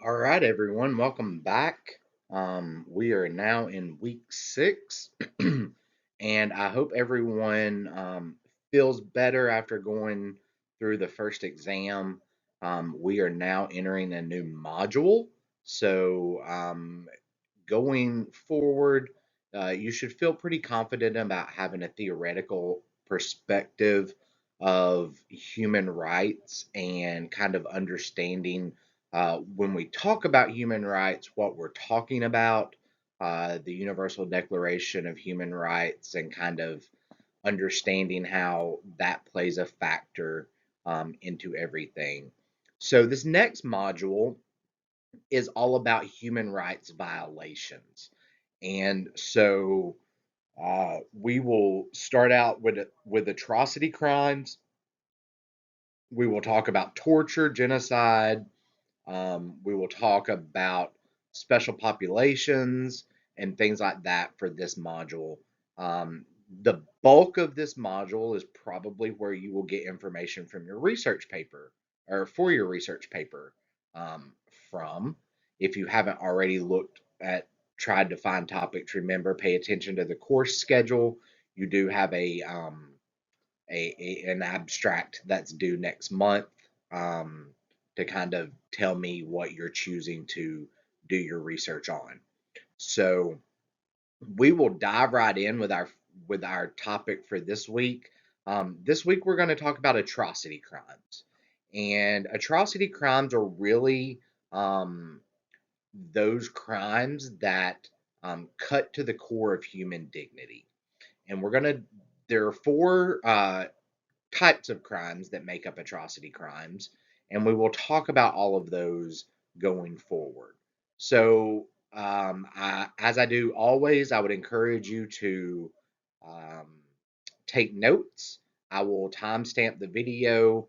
All right, everyone, welcome back. We are now in week 6, and I hope everyone feels better after going through the first exam. We are now entering a new module, so going forward, you should feel pretty confident about having a theoretical perspective of human rights and kind of understanding when we talk about human rights, what we're talking about, the Universal Declaration of Human Rights, and kind of understanding how that plays a factor into everything. So, this next module is all about human rights violations. And so we will start out with atrocity crimes. We will talk about torture, genocide. We will talk about special populations and things like that for this module. The bulk of this module is probably where you will get information from your research paper or for your research paper um, from. If you haven't already tried to find topics, remember, pay attention to the course schedule. You do have an abstract that's due next month um, to kind of tell me what you're choosing to do your research on. So we will dive right in with our topic for this week. This week we're going to talk about atrocity crimes, and atrocity crimes are really those crimes that cut to the core of human dignity. And there are four types of crimes that make up atrocity crimes, and we will talk about all of those going forward. So, as I do always, I would encourage you to um, take notes. I will timestamp the video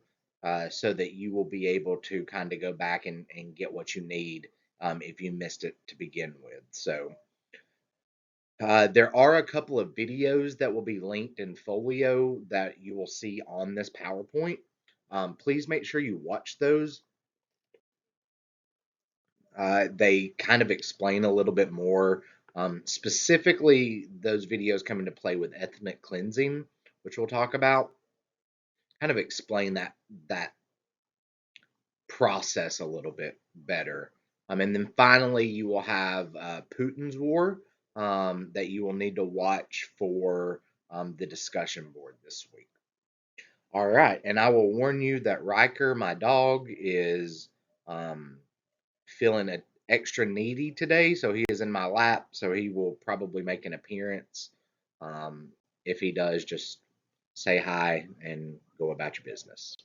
so that you will be able to kind of go back and get what you need if you missed it to begin with. So, there are a couple of videos that will be linked in folio that you will see on this PowerPoint. Please make sure you watch those. They kind of explain a little bit more. Specifically, those videos come into play with ethnic cleansing, which we'll talk about. Kind of explain that process a little bit better. And then finally, you will have Putin's War that you will need to watch for the discussion board this week. All right, and I will warn you that Riker, my dog, is um, feeling extra needy today, so he is in my lap, so he will probably make an appearance. Um, if he does, just say hi and go about your business.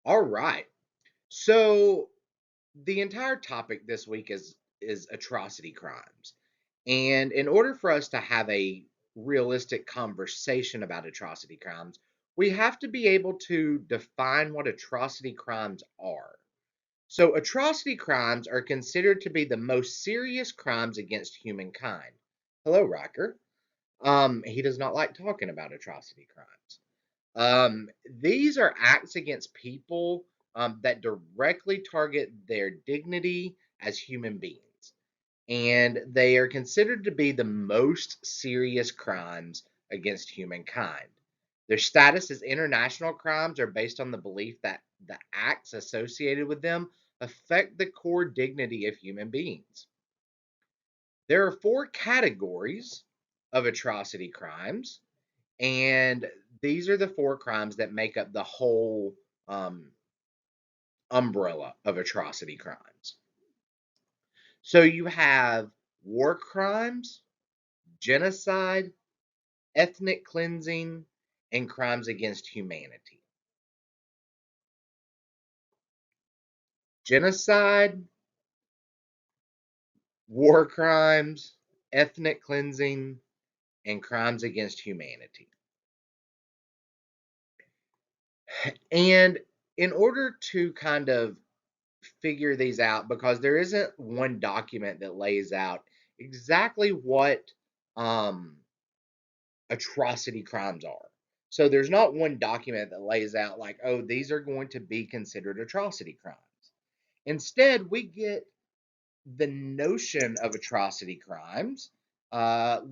All right, so the entire topic this week is atrocity crimes. And in order for us to have a realistic conversation about atrocity crimes, we have to be able to define what atrocity crimes are. So, atrocity crimes are considered to be the most serious crimes against humankind. Hello, Riker. He does not like talking about atrocity crimes. These are acts against people that directly target their dignity as human beings, and they are considered to be the most serious crimes against humankind. Their status as international crimes are based on the belief that the acts associated with them affect the core dignity of human beings. There are four categories of atrocity crimes, and these are the four crimes that make up the whole um, umbrella of atrocity crimes. So you have war crimes, genocide, ethnic cleansing, and crimes against humanity. Genocide, war crimes, ethnic cleansing, and crimes against humanity. And in order to kind of figure these out, because there isn't one document that lays out exactly what um, atrocity crimes are. So there's not one document that lays out like, oh, these are going to be considered atrocity crimes. Instead, we get the notion of atrocity crimes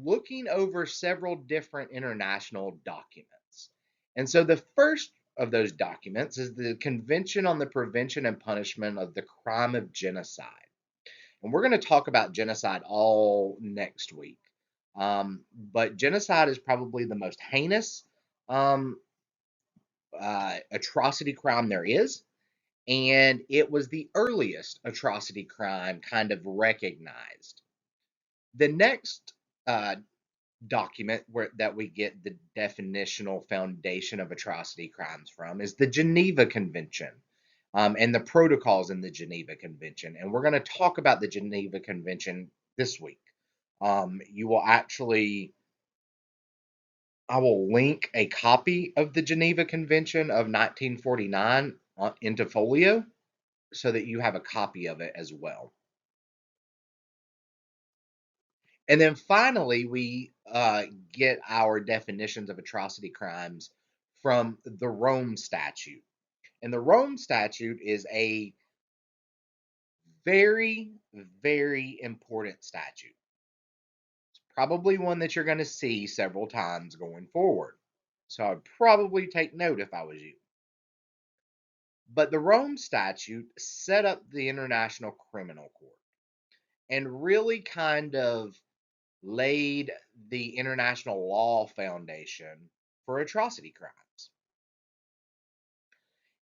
looking over several different international documents. And so the first of those documents is the Convention on the Prevention and Punishment of the Crime of Genocide. And we're going to talk about genocide all next week. But genocide is probably the most heinous um, atrocity crime there is. And it was the earliest atrocity crime kind of recognized. The next uh, document that we get the definitional foundation of atrocity crimes from is the Geneva Convention and the protocols in the Geneva Convention. And we're going to talk about the Geneva Convention this week. You will actually, I will link a copy of the Geneva Convention of 1949 into Folio so that you have a copy of it as well. And then finally, we get our definitions of atrocity crimes from the Rome Statute. And the Rome Statute is a very, very important statute. It's probably one that you're going to see several times going forward. So I'd probably take note if I was you. But the Rome Statute set up the International Criminal Court and really kind of laid the international law foundation for atrocity crimes.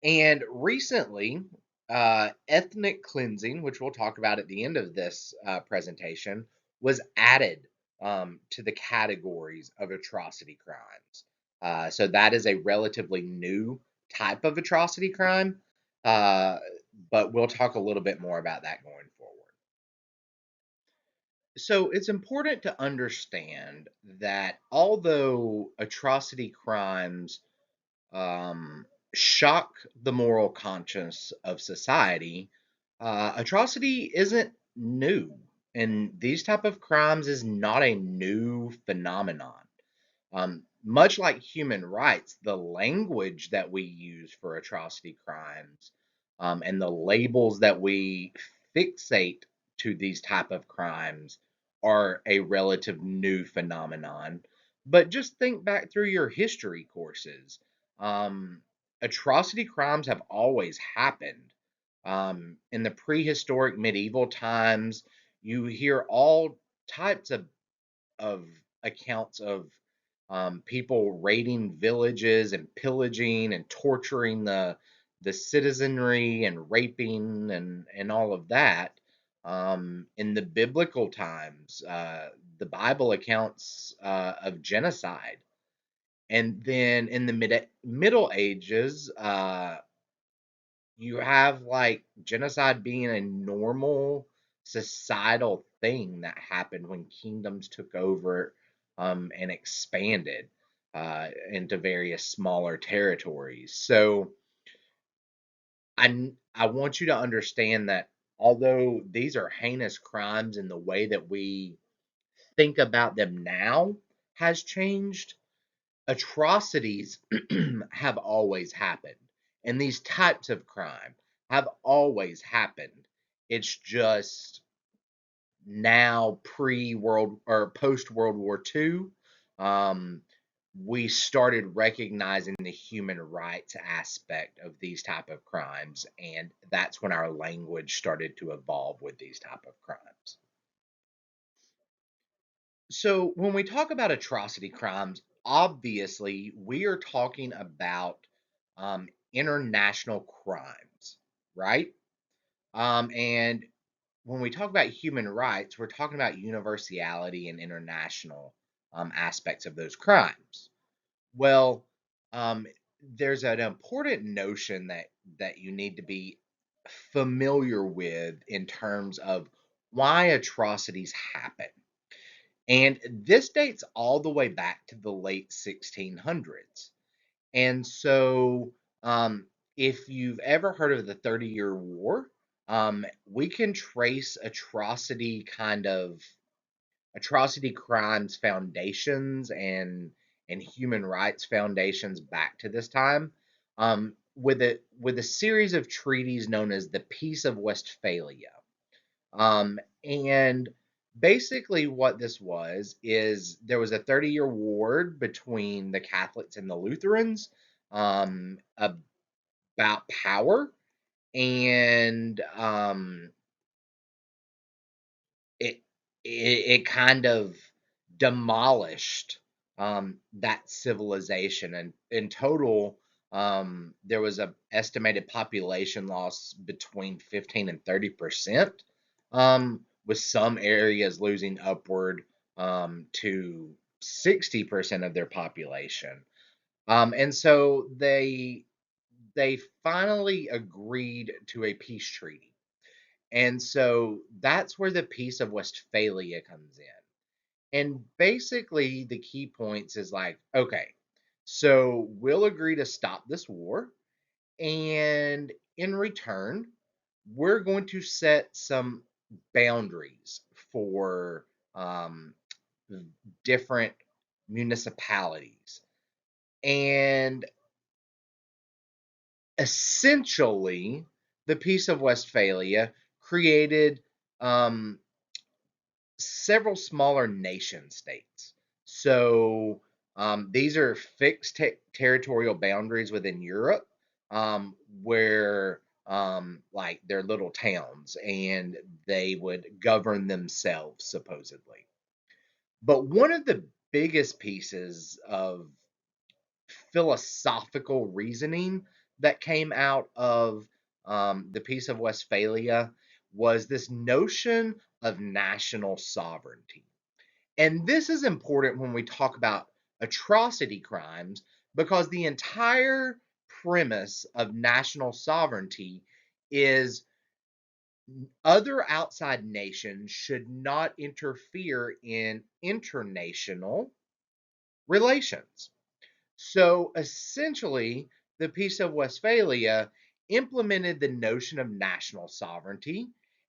And recently, ethnic cleansing, which we'll talk about at the end of this presentation, was added to the categories of atrocity crimes. So that is a relatively new type of atrocity crime, uh, but we'll talk a little bit more about that going forward. So it's important to understand that although atrocity crimes shock the moral conscience of society, atrocity isn't new, and these type of crimes is not a new phenomenon. Much like human rights, the language that we use for atrocity crimes and the labels that we fixate to these type of crimes are a relative new phenomenon. But just think back through your history courses. Um, Atrocity crimes have always happened. In the prehistoric medieval times, you hear all types of accounts of people raiding villages and pillaging and torturing the citizenry and raping and all of that. In the biblical times, the Bible accounts of genocide, and then in the Middle Ages, you have like genocide being a normal societal thing that happened when kingdoms took over and expanded into various smaller territories. So I want you to understand that although these are heinous crimes and the way that we think about them now has changed, atrocities have always happened. And these types of crime have always happened. It's just now pre-world or post-World War II, um, we started recognizing the human rights aspect of these type of crimes, and that's when our language started to evolve with these type of crimes. So when we talk about atrocity crimes, obviously we are talking about international crimes, right? And when we talk about human rights, we're talking about universality and international aspects of those crimes. Well, um, there's an important notion that you need to be familiar with in terms of why atrocities happen. And this dates all the way back to the late 1600s. And so, if you've ever heard of the 30-Year War, we can trace atrocity crimes foundations and human rights foundations back to this time, with a series of treaties known as the Peace of Westphalia. And basically, what this was is there was a 30-year war between the Catholics and the Lutherans, about power, and it, it kind of demolished that civilization, and in total, there was a estimated population loss between 15 and 30%, with some areas losing upward to 60% of their population. And so they finally agreed to a peace treaty. And so that's where the Peace of Westphalia comes in. And basically, the key points is like, okay, so we'll agree to stop this war. And in return, we're going to set some boundaries for different municipalities. And essentially, the Peace of Westphalia created several smaller nation states. So these are fixed territorial boundaries within Europe, where like they're little towns, and they would govern themselves supposedly. But one of the biggest pieces of philosophical reasoning that came out of the Peace of Westphalia was this notion of national sovereignty. And this is important when we talk about atrocity crimes, because the entire premise of national sovereignty is other outside nations should not interfere in international relations. So essentially, the Peace of Westphalia implemented the notion of national sovereignty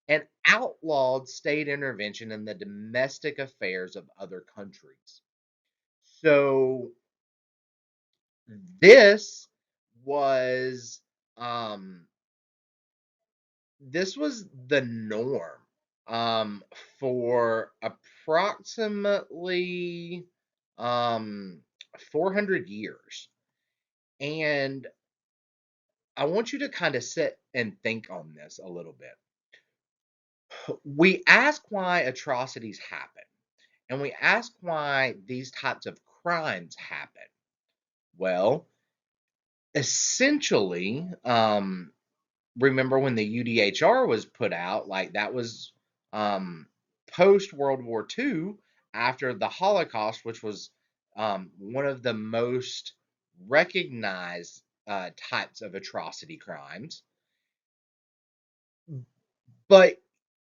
and outlawed state intervention in the domestic affairs of other countries. So this was um, this was the norm um, for approximately um, 400 years. And I want you to kind of sit and think on this a little bit. We ask why atrocities happen, and we ask why these types of crimes happen. Well, essentially, remember when the UDHR was put out, like that was post World War II, after the Holocaust, which was one of the most recognized types of atrocity crimes. But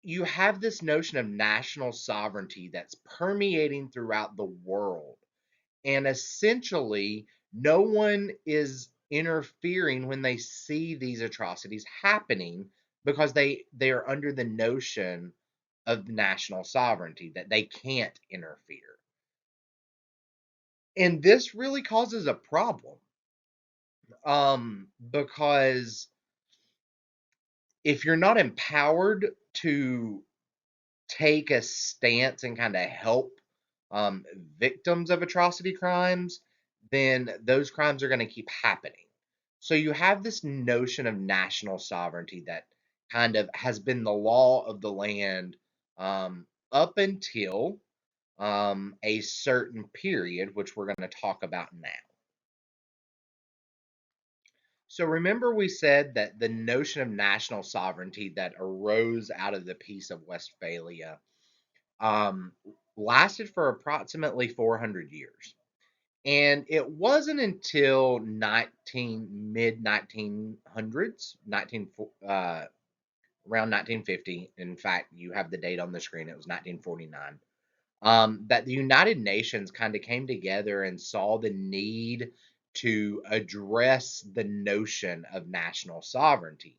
you have this notion of national sovereignty that's permeating throughout the world. And essentially, no one is interfering when they see these atrocities happening, because they are under the notion of national sovereignty that they can't interfere. And this really causes a problem, because if you're not empowered to take a stance and kind of help um, victims of atrocity crimes, then those crimes are going to keep happening. So you have this notion of national sovereignty that kind of has been the law of the land up until a certain period, which we're going to talk about now. So remember, we said that the notion of national sovereignty that arose out of the Peace of Westphalia um, lasted for approximately 400 years. And it wasn't until mid 1900s, around 1950. In fact, you have the date on the screen. It was 1949. That the United Nations kind of came together and saw the need to address the notion of national sovereignty,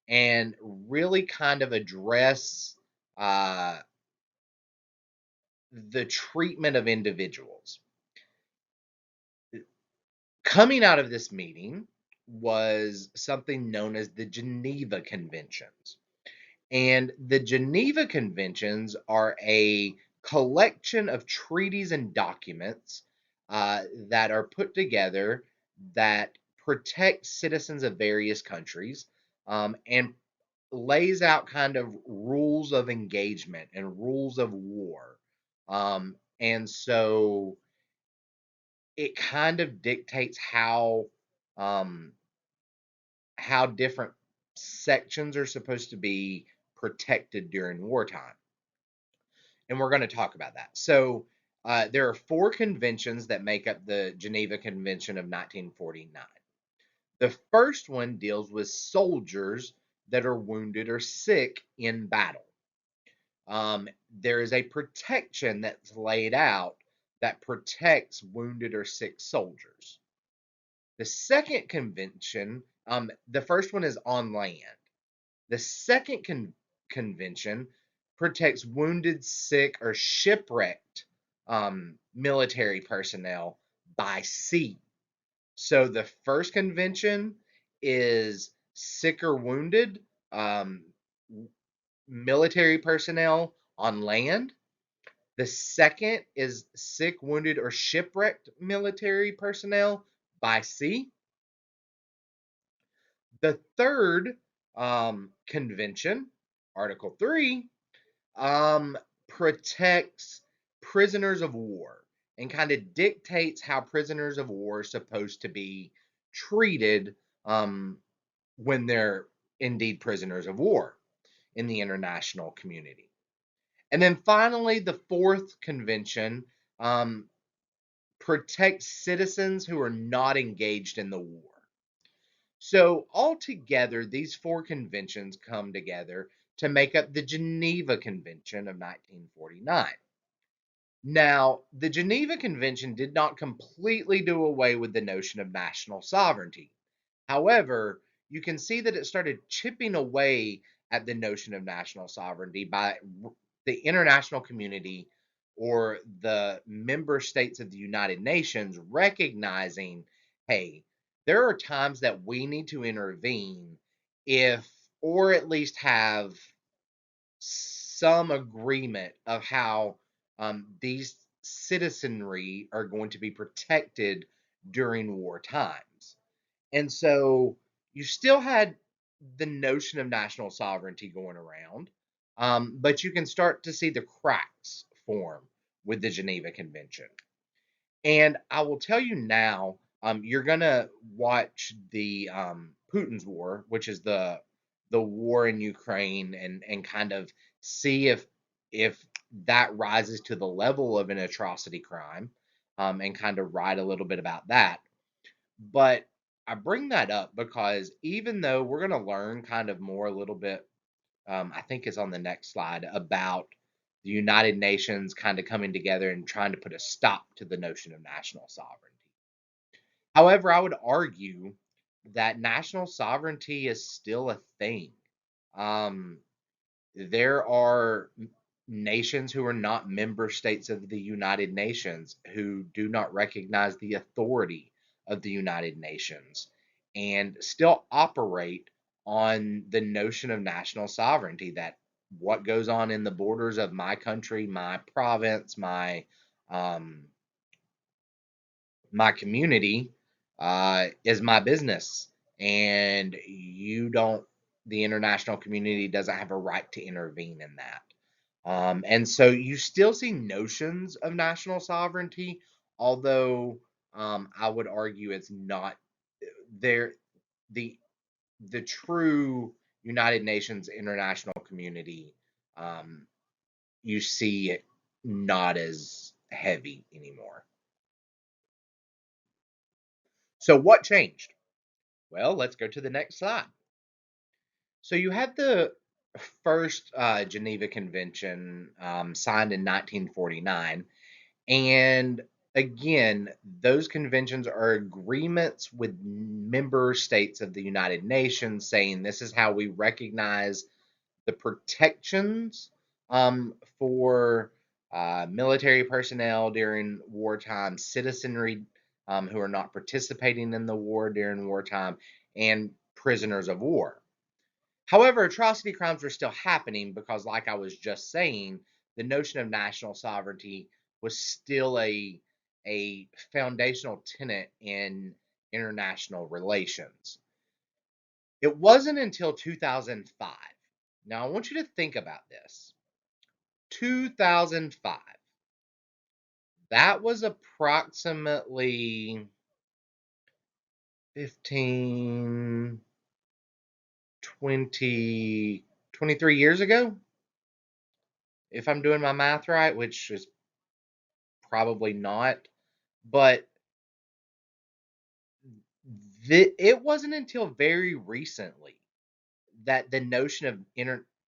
and really kind of address uh, the treatment of individuals. Coming out of this meeting was something known as the Geneva Conventions. And the Geneva Conventions are a collection of treaties and documents that are put together that protect citizens of various countries, and lays out kind of rules of engagement and rules of war. And so it kind of dictates um, how different sections are supposed to be protected during wartime. And we're going to talk about that. So there are four conventions that make up the Geneva Convention of 1949. The first one deals with soldiers that are wounded or sick in battle. There is a protection that's laid out that protects wounded or sick soldiers. The second convention, the first one is on land. The second convention protects wounded, sick, or shipwrecked military personnel by sea. So the first convention is sick or wounded military personnel on land. The second is sick, wounded, or shipwrecked military personnel by sea. The third convention, Article 3, protects prisoners of war and kind of dictates how prisoners of war are supposed to be treated when they're indeed prisoners of war in the international community. And then finally, the fourth convention protects citizens who are not engaged in the war. So, altogether, these four conventions come together to make up the Geneva Convention of 1949. Now, the Geneva Convention did not completely do away with the notion of national sovereignty. However, you can see that it started chipping away at the notion of national sovereignty by the international community or the member states of the United Nations recognizing, hey, there are times that we need to intervene if, or at least have some agreement of how these citizenry are going to be protected during war times. And so you still had the notion of national sovereignty going around, but you can start to see the cracks form with the Geneva Convention. And I will tell you now, you're gonna watch the Putin's war, which is the war in Ukraine, and kind of see if that rises to the level of an atrocity crime, and kind of write a little bit about that. But I bring that up because even though we're going to learn kind of more a little bit, I think it's on the next slide, about the United Nations kind of coming together and trying to put a stop to the notion of national sovereignty. However, I would argue that national sovereignty is still a thing. Um, there are nations who are not member states of the United Nations who do not recognize the authority of the United Nations and still operate on the notion of national sovereignty, that what goes on in the borders of my country, my province, um, my community is my business, and you don't. The international community doesn't have a right to intervene in that. And so you still see notions of national sovereignty, although I would argue it's not there. The the true United Nations international community, um, you see it not as heavy anymore. So what changed? Well, let's go to the next slide. So you had the first Geneva Convention signed in 1949. And again, those conventions are agreements with member states of the United Nations saying this is how we recognize the protections for military personnel during wartime, citizenry who are not participating in the war during wartime, and prisoners of war. However, atrocity crimes were still happening because, like I was just saying, the notion of national sovereignty was still a foundational tenet in international relations. It wasn't until 2005. Now, I want you to think about this. 2005. That was approximately 15, 20, 23 years ago, if I'm doing my math right, which is probably not. But it wasn't until very recently that the notion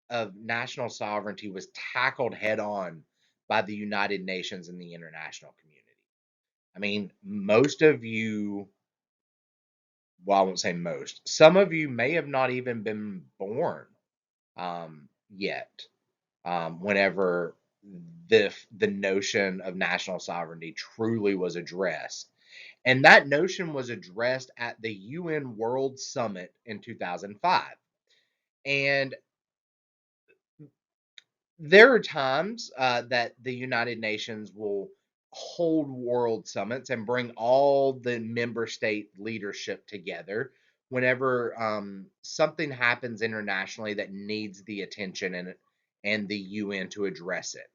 of national sovereignty was tackled head on by the United Nations and the international community. I mean, most of you, well, I won't say most, some of you may have not even been born yet, whenever the notion of national sovereignty truly was addressed. And that notion was addressed at the UN World Summit in 2005. And there are times that the United Nations will hold world summits and bring all the member state leadership together whenever something happens internationally that needs the attention and the UN to address it.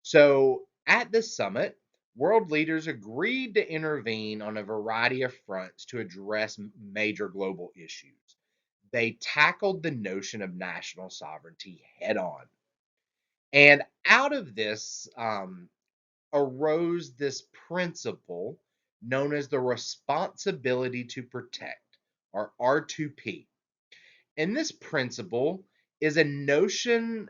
So at this summit, world leaders agreed to intervene on a variety of fronts to address major global issues. They tackled the notion of national sovereignty head on. And out of this arose this principle known as the responsibility to protect, or R2P. And this principle is a notion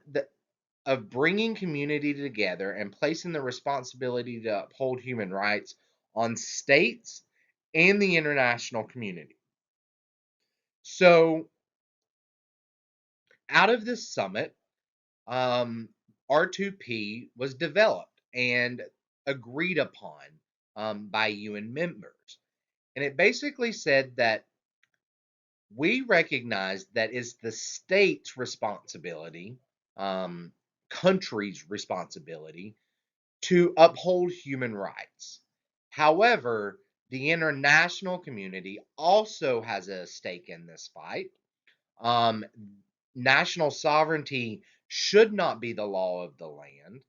of bringing community together and placing the responsibility to uphold human rights on states and the international community. So, out of this summit, R2P was developed and agreed upon by UN members. And it basically said that we recognize that it's the state's responsibility, um, country's responsibility to uphold human rights. However, the international community also has a stake in this fight. Um, National sovereignty should not be the law of the land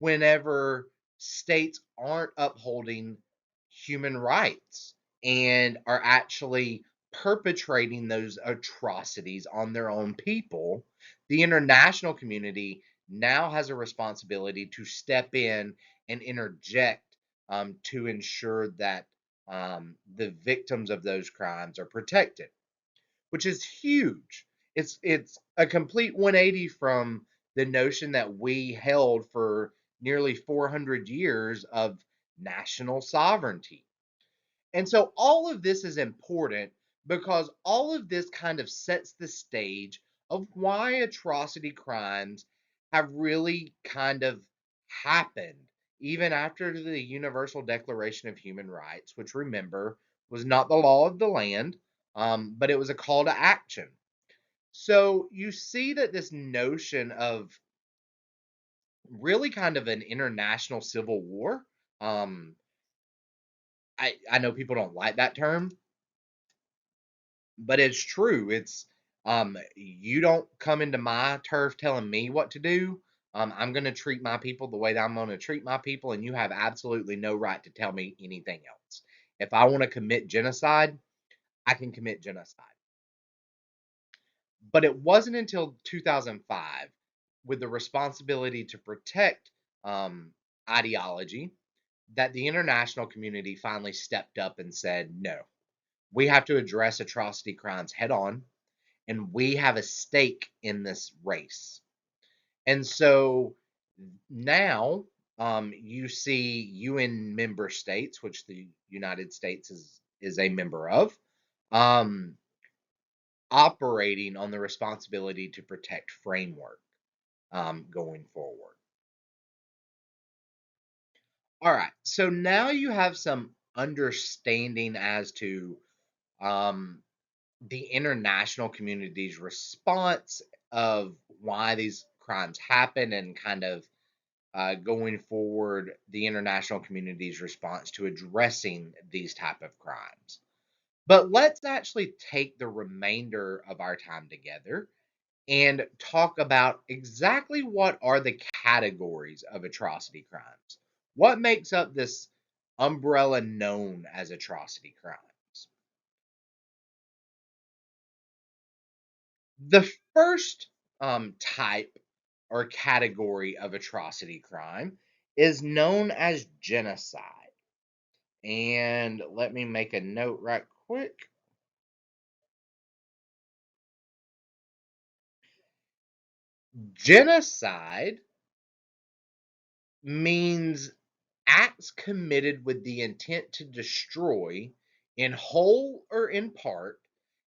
whenever states aren't upholding human rights and are actually perpetrating those atrocities on their own people. The international community now has a responsibility to step in and interject to ensure that the victims of those crimes are protected, which is huge. It's a complete 180 from the notion that we held for nearly 400 years of national sovereignty. And so all of this is important because all of this kind of sets the stage of why atrocity crimes have really kind of happened even after the Universal Declaration of Human Rights, which, remember, was not the law of the land, but it was a call to action. So you see that this notion of really kind of an international civil war, um, I know people don't like that term, but it's true. It's you don't come into my turf telling me what to do. I'm going to treat my people the way that I'm going to treat my people, and you have absolutely no right to tell me anything else. If I want to commit genocide, I can commit genocide. But it wasn't until 2005, with the responsibility to protect ideology, that the international community finally stepped up and said, no, we have to address atrocity crimes head on, and we have a stake in this race. And so now you see UN member states, which the United States is a member of, um, operating on the responsibility to protect framework going forward. All right, so now you have some understanding as to um, the international community's response of why these crimes happen, and kind of going forward the international community's response to addressing these type of crimes. But let's actually take the remainder of our time together and talk about exactly what are the categories of atrocity crimes. What makes up this umbrella known as atrocity crimes? The first type or category of atrocity crime is known as genocide. And let me make a note right quick. Genocide means acts committed with the intent to destroy, in whole or in part,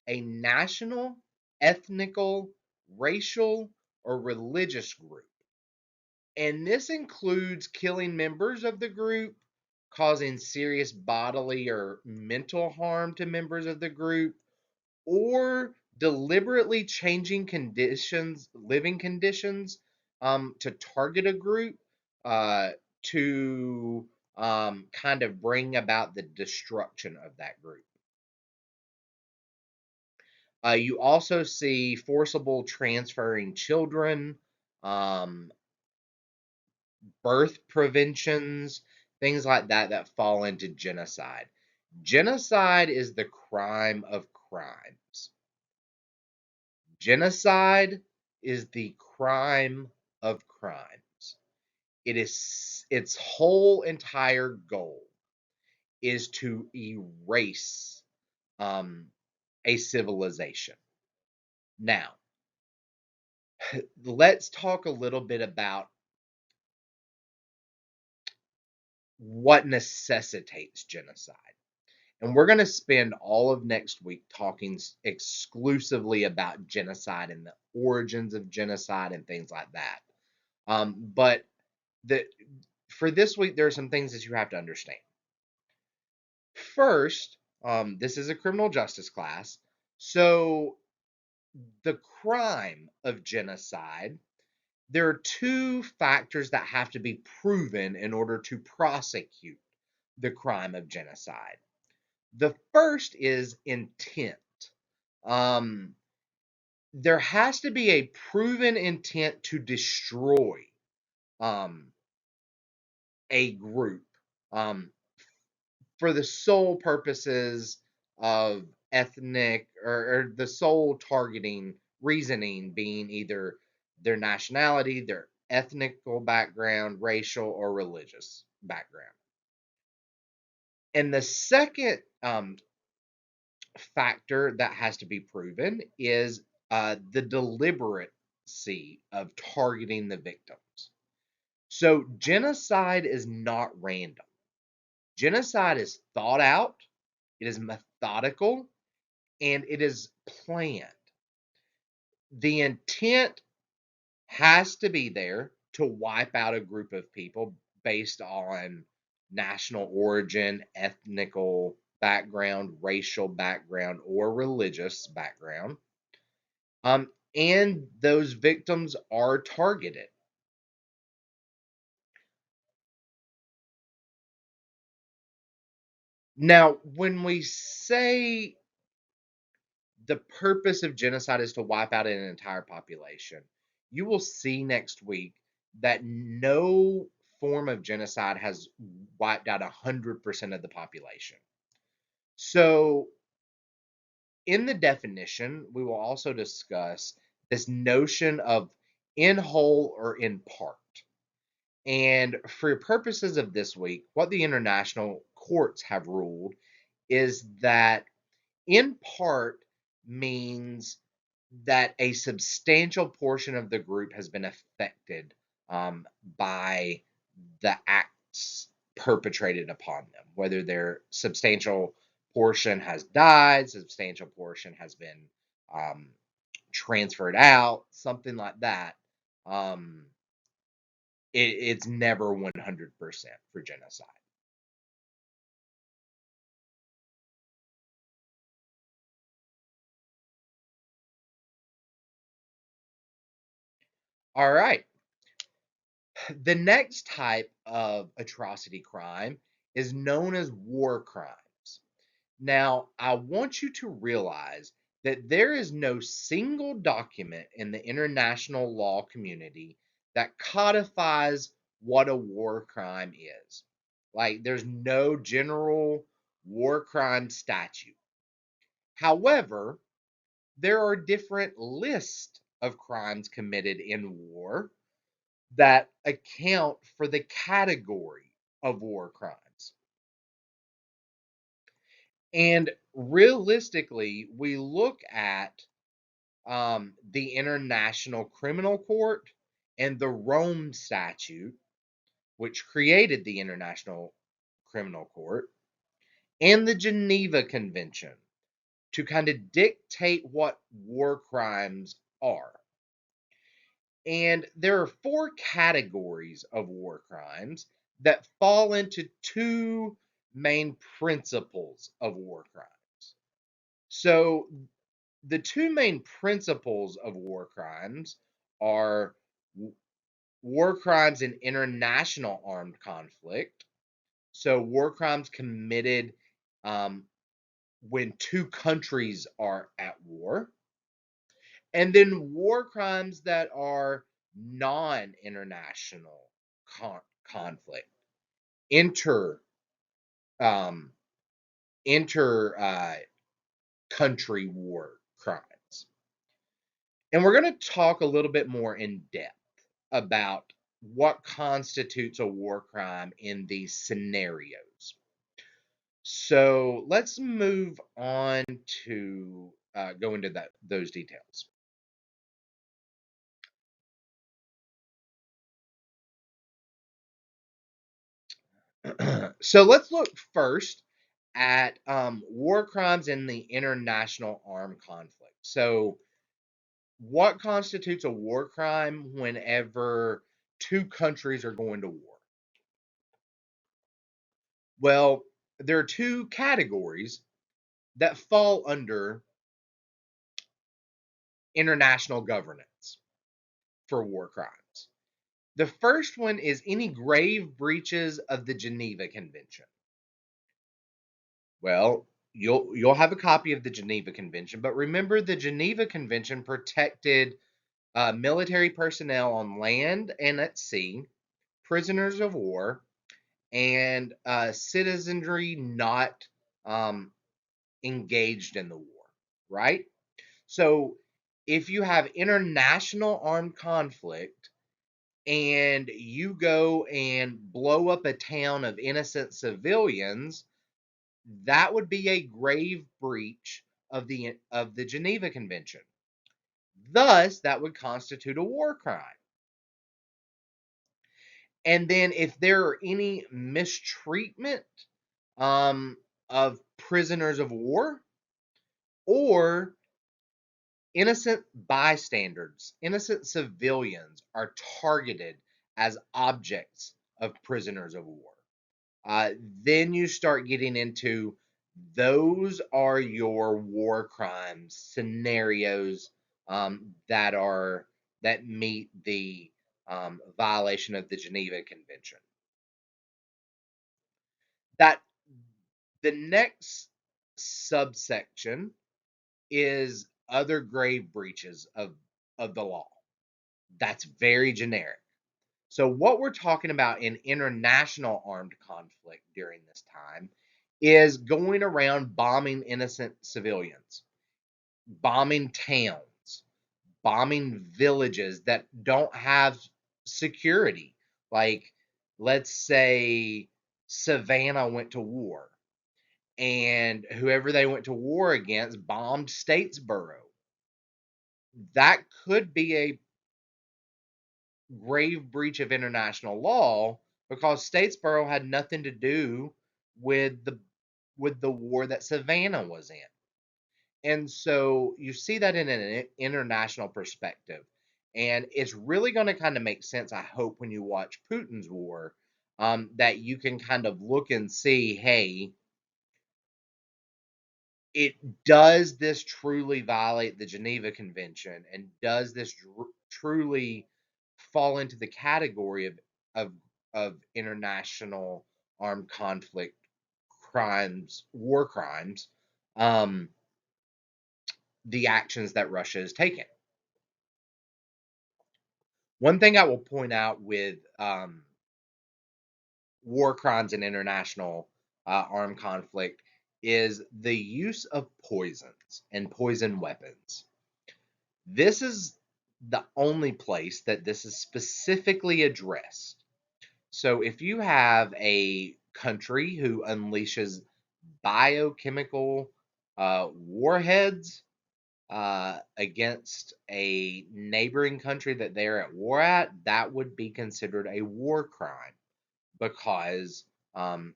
a national, ethnical, racial, or religious group. And this includes killing members of the group, causing serious bodily or mental harm to members of the group, or deliberately changing conditions, living conditions, to target a group, uh, to kind of bring about the destruction of that group. You also see forcible transferring children, um, birth preventions, things like that that fall into genocide. Genocide is the crime of crimes. Genocide is the crime of crimes. It is its whole entire goal is to erase um, a civilization. Now, let's talk a little bit about what necessitates genocide. And we're going to spend all of next week talking exclusively about genocide and the origins of genocide and things like that. But the for this week, there are some things that you have to understand. First, this is a criminal justice class, so the crime of genocide, there are two factors that have to be proven in order to prosecute the crime of genocide. The first is intent. Um, there has to be a proven intent to destroy um, a group, um, for the sole purposes of ethnic, or the sole targeting reasoning being either their nationality, their ethnical background, racial, or religious background. And the second factor that has to be proven is the deliberacy of targeting the victims. So, genocide is not random. Genocide is thought out, it is methodical, and it is planned. The intent has to be there to wipe out a group of people based on national origin, ethnical background, racial background, or religious background. And those victims are targeted. Now, when we say the purpose of genocide is to wipe out an entire population, you will see next week that no form of genocide has wiped out 100% of the population. So, in the definition, we will also discuss this notion of in whole or in part. And for purposes of this week, what the international courts have ruled is that in part means that a substantial portion of the group has been affected by the acts perpetrated upon them, whether their substantial portion has died, substantial portion has been um, transferred out, something like that. Um, it's never 100% for genocide. All right. The next type of atrocity crime is known as war crimes. Now, I want you to realize that there is no single document in the international law community that codifies what a war crime is. Like, there's no general war crime statute. However, there are different lists of crimes committed in war that account for the category of war crimes. And realistically, we look at the International Criminal Court and the Rome Statute, which created the International Criminal Court, and the Geneva Convention to kind of dictate what war crimes are. And there are four categories of war crimes that fall into two main principles of war crimes. So, the two main principles of war crimes are war crimes in international armed conflict. So, war crimes committed when two countries are at war, and then war crimes that are non-international conflict, inter um, inter country war crimes. And we're going to talk a little bit more in depth about what constitutes a war crime in these scenarios. So let's move on to go into those details. So let's look first at war crimes in the international armed conflict. So, what constitutes a war crime whenever two countries are going to war? Well, there are two categories that fall under international governance for war crimes. The first one is any grave breaches of the Geneva Convention. Well, you'll have a copy of the Geneva Convention, but remember the Geneva Convention protected military personnel on land and at sea, prisoners of war, and citizenry not um, engaged in the war, right? So if you have international armed conflict and you go and blow up a town of innocent civilians, that would be a grave breach of the Geneva Convention. Thus, that would constitute a war crime. And then if there are any mistreatment of prisoners of war or innocent bystanders, innocent civilians are targeted as objects of prisoners of war. Then you start getting into those are your war crimes scenarios that meet the violation of the Geneva Convention. That the next subsection is other grave breaches of the law. That's very generic. So, what we're talking about in international armed conflict during this time is going around bombing innocent civilians, bombing towns, bombing villages that don't have security. Like, let's say Savannah went to war, and whoever they went to war against bombed Statesboro. That could be a grave breach of international law because Statesboro had nothing to do with the war that Savannah was in. And so you see that in an international perspective. And it's really going to kind of make sense, I hope, when you watch Putin's war, that you can kind of look and see, hey, does this truly violate the Geneva Convention? And does this truly fall into the category of of international armed conflict crimes, war crimes, um, the actions that Russia has taken. One thing I will point out with war crimes and international armed conflict is the use of poisons and poison weapons. This is the only place that this is specifically addressed. So if you have a country who unleashes biochemical warheads against a neighboring country that they're at war at, that would be considered a war crime because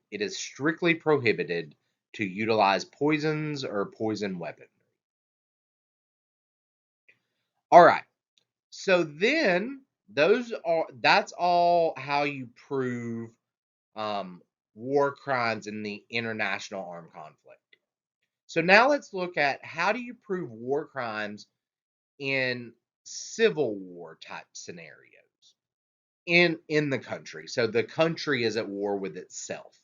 it is strictly prohibited to utilize poisons or poison weapons. All right. So then that's all how you prove um, war crimes in the international armed conflict. So now let's look at how do you prove war crimes in civil war type scenarios in the country. So the country is at war with itself.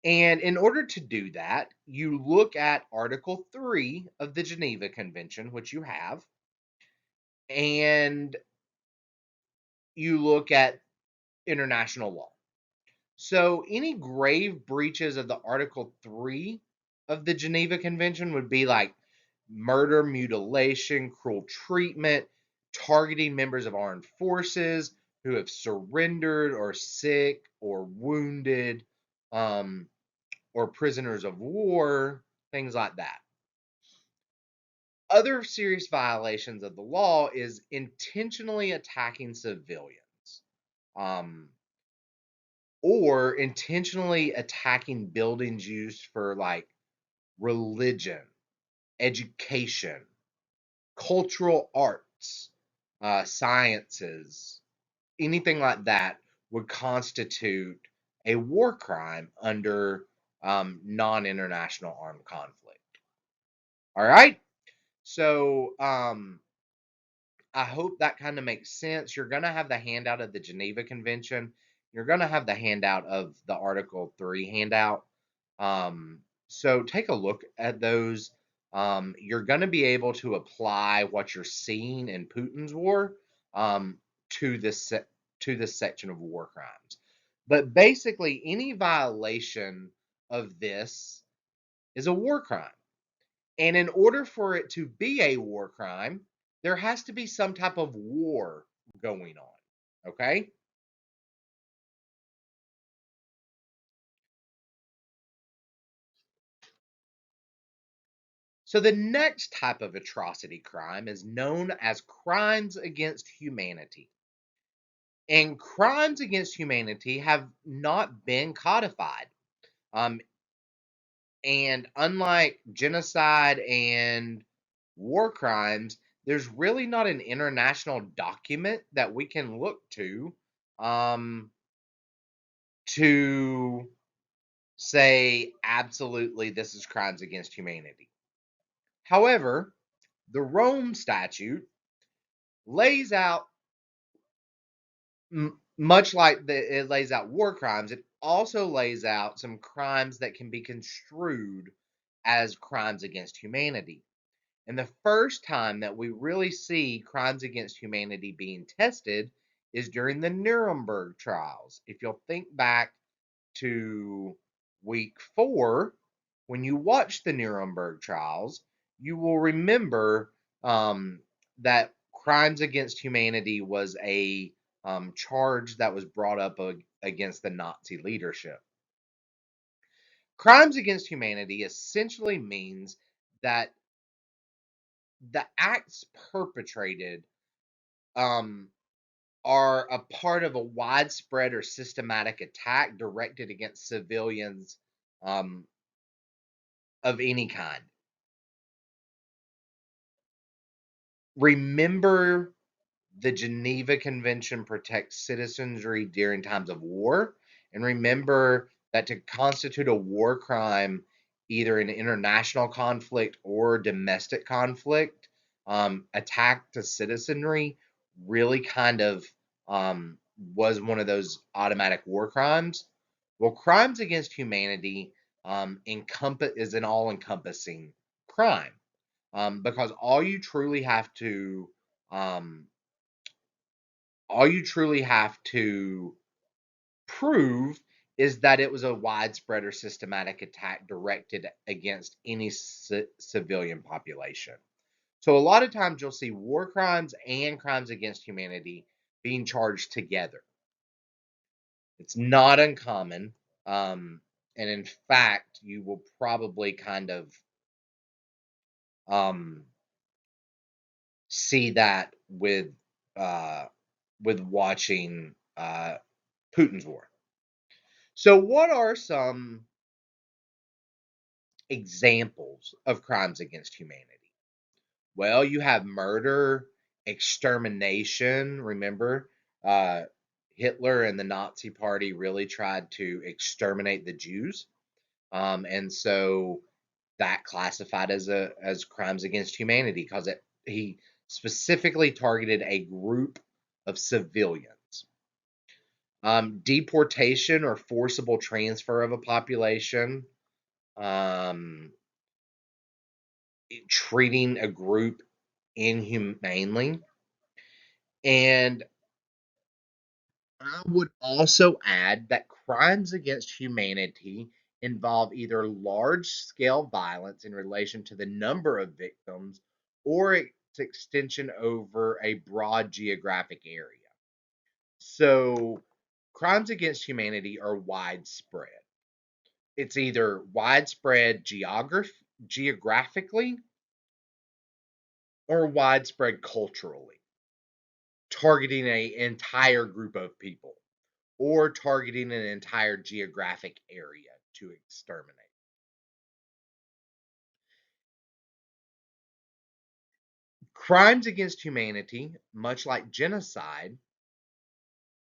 And in order to do that, you look at Article 3 of the Geneva Convention, which you have, and you look at international law. So any grave breaches of the Article 3 of the Geneva Convention would be like murder, mutilation, cruel treatment, targeting members of armed forces who have surrendered or sick or wounded, or prisoners of war, things like that. Other serious violations of the law is intentionally attacking civilians, um, or intentionally attacking buildings used for like religion, education, cultural arts, sciences, anything like that would constitute a war crime under non international armed conflict. All right. So I hope that kind of makes sense. You're going to have the handout of the Geneva Convention. You're going to have the handout of the Article 3 handout. So take a look at those. You're going to be able to apply what you're seeing in Putin's war um, to this section of war crimes. But basically, any violation of this is a war crime. And in order for it to be a war crime, there has to be some type of war going on. Okay? So the next type of atrocity crime is known as crimes against humanity. And crimes against humanity have not been codified. Um, and unlike genocide and war crimes, there's really not an international document that we can look um, to say absolutely this is crimes against humanity. However, the Rome Statute lays out, much like it lays out war crimes, it also lays out some crimes that can be construed as crimes against humanity. And the first time that we really see crimes against humanity being tested is during the Nuremberg trials. If you'll think back to week 4, when you watch the Nuremberg trials, you will remember that crimes against humanity was a charge that was brought up against the Nazi leadership. Crimes against humanity essentially means that the acts perpetrated um, are a part of a widespread or systematic attack directed against civilians um, of any kind. Remember, the Geneva Convention protects citizenry during times of war. And remember that to constitute a war crime, either in international conflict or domestic conflict, attack to citizenry really kind of was one of those automatic war crimes. Well, crimes against humanity is an all-encompassing crime, because um, all you truly have to prove is that it was a widespread or systematic attack directed against any civilian population. So a lot of times you'll see war crimes and crimes against humanity being charged together. It's not uncommon. Um, and in fact, you will probably kind of um, see that uh, with watching Putin's war. So, what are some examples of crimes against humanity? Well, you have murder, extermination. Remember, uh, Hitler and the Nazi Party really tried to exterminate the Jews, and so that classified as crimes against humanity because it he specifically targeted a group of civilians. Deportation or forcible transfer of a population, um, treating a group inhumanely. And I would also add that crimes against humanity involve either large scale violence in relation to the number of victims or its extension over a broad geographic area. So, crimes against humanity are widespread. It's either widespread geographically or widespread culturally, targeting an entire group of people or targeting an entire geographic area to exterminate. Crimes against humanity, much like genocide,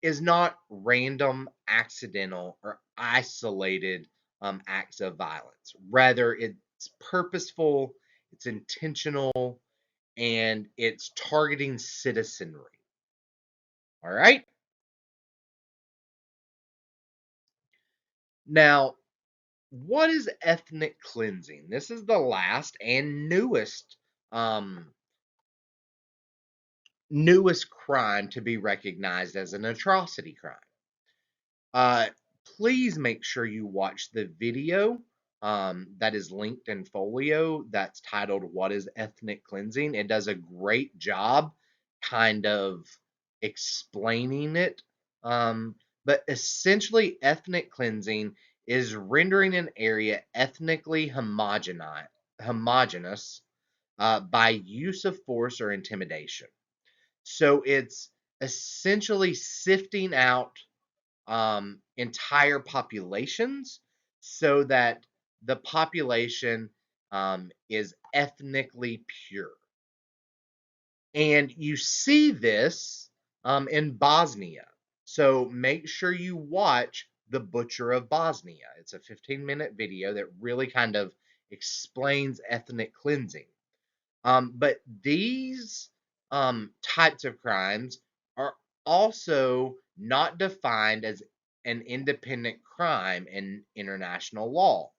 is not random, accidental, or isolated acts of violence. Rather, it's purposeful, it's intentional, and it's targeting citizenry. All right. Now, what is ethnic cleansing? This is the last and um, newest crime to be recognized as an atrocity crime. Uh, Please make sure you watch the video that is linked in Folio that's titled What is Ethnic Cleansing? It does a great job kind of explaining it. But essentially, ethnic cleansing is rendering an area ethnically homogenous by use of force or intimidation. So it's essentially sifting out entire populations so that the population is ethnically pure. And you see this in Bosnia. So make sure you watch The Butcher of Bosnia. It's a 15-minute video that really kind of explains ethnic cleansing. But these types of crimes are also not defined as an independent crime in international law.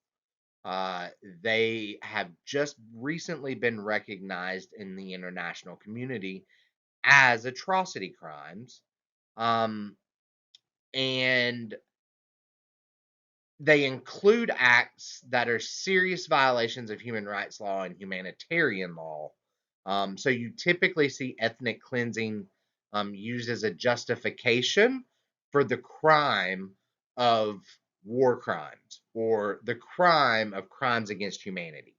Uh, they have just recently been recognized in the international community as atrocity crimes. Um, and they include acts that are serious violations of human rights law and humanitarian law. So you typically see ethnic cleansing used as a justification for the crime of war crimes or the crime of crimes against humanity.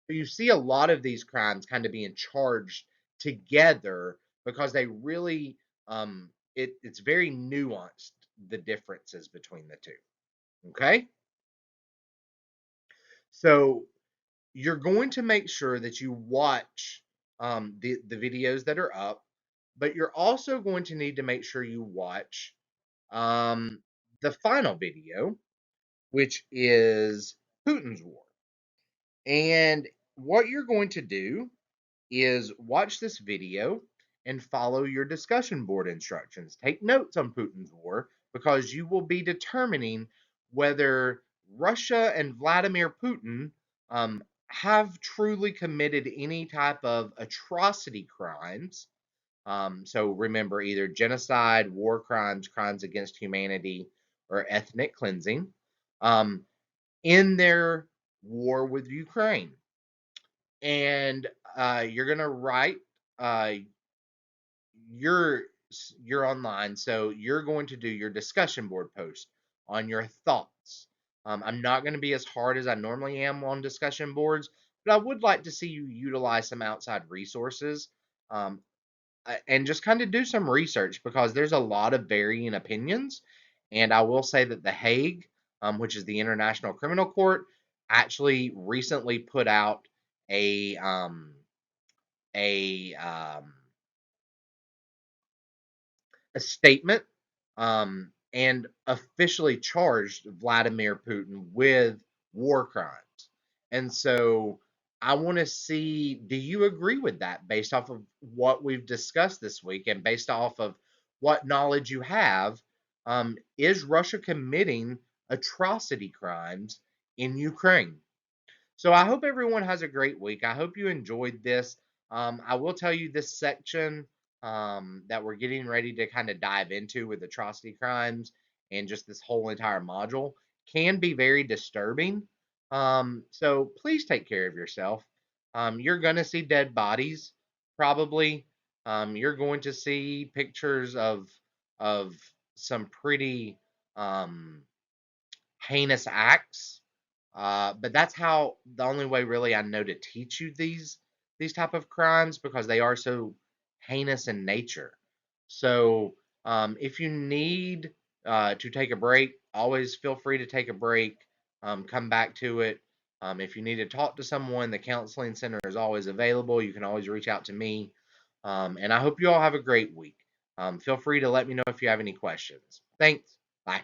So you see a lot of these crimes kind of being charged together because they really, it's very nuanced, the differences between the two. Okay. So you're going to make sure that you watch the videos that are up, but you're also going to need to make sure you watch um, the final video, which is Putin's war. And what you're going to do is watch this video and follow your discussion board instructions. Take notes on Putin's war because you will be determining whether Russia and Vladimir Putin have truly committed any type of atrocity crimes. So remember, either genocide, war crimes, crimes against humanity, or ethnic cleansing um, in their war with Ukraine. And you're going to write uh, you're you're online, so you're going to do your discussion board post on your thoughts. I'm not going to be as hard as I normally am on discussion boards, but I would like to see you utilize some outside resources, um, and just kind of do some research because there's a lot of varying opinions. And I will say that The Hague, which is the International Criminal Court, actually recently put out a um, a a statement and officially charged Vladimir Putin with war crimes. And so I want to see, do you agree with that based off of what we've discussed this week and based off of what knowledge you have? Is Russia committing atrocity crimes in Ukraine? So I hope everyone has a great week. I hope you enjoyed this. I will tell you this section that we're getting ready to kind of dive into with atrocity crimes and just this whole entire module can be very disturbing. So please take care of yourself. You're going to see dead bodies, probably. You're going to see pictures of some pretty um, heinous acts. But that's how the only way really I know to teach you these type of crimes because they are so heinous in nature. So if you need to take a break, always feel free to take a break. Come back to it. If you need to talk to someone, the counseling center is always available. You can always reach out to me. And I hope you all have a great week. Feel free to let me know if you have any questions. Thanks. Bye.